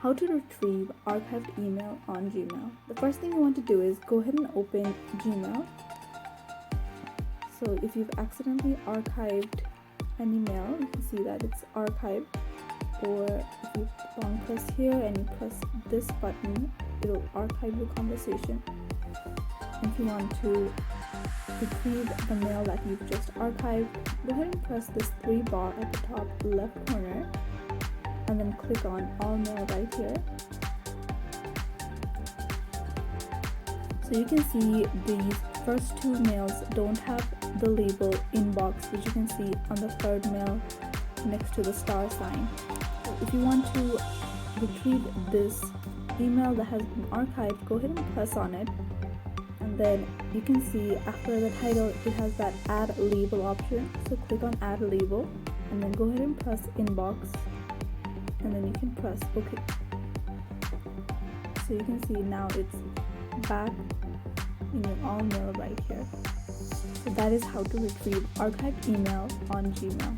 How to retrieve archived email on Gmail. The first thing you want to do is go ahead and open Gmail. So if you've accidentally archived an email, you can see that it's archived. Or if you long press here and you press this button, it'll archive your conversation. If you want to retrieve the mail that you've just archived, go ahead and press this 3 bar at the top left corner and then click on all mail right here. So you can see these first 2 mails don't have the label inbox, which you can see on the 3rd mail next to the star sign. So if you want to retrieve this email that has been archived, go ahead and press on it, and then you can see after the title it has that add label option. So click on add label and then go ahead and press inbox, and then you can press OK. So you can see now it's back in your all mail right here. So that is how to retrieve archived email on Gmail.